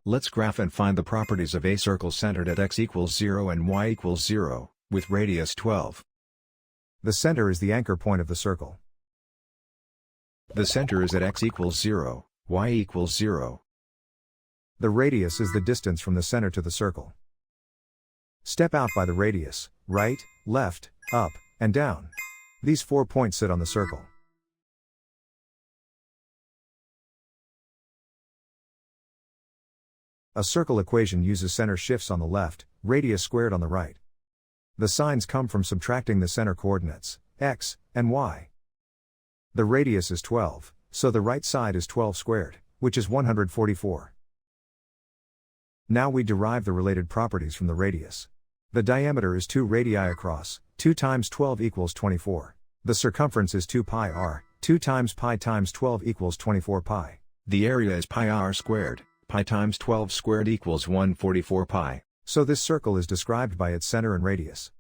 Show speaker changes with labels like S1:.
S1: Let's graph and find the properties of a circle centered at x equals 0 and y equals 0, with radius 12.
S2: The center is the anchor point of the circle.
S1: The center is at x equals 0, y equals 0.
S2: The radius is the distance from the center to the circle. Step out by the radius, right, left, up, and down. These 4 points sit on the circle. A circle equation uses center shifts on the left, radius squared on the right. The signs come from subtracting the center coordinates, x and y. The radius is 12, so the right side is 12 squared, which is 144. Now we derive the related properties from the radius. The diameter is 2 radii across, 2 times 12 equals 24. The circumference is 2 pi r, 2 times pi times 12 equals 24 pi.
S1: The area is pi r squared, pi times 12 squared equals 144 pi.
S2: So this circle is described by its center and radius.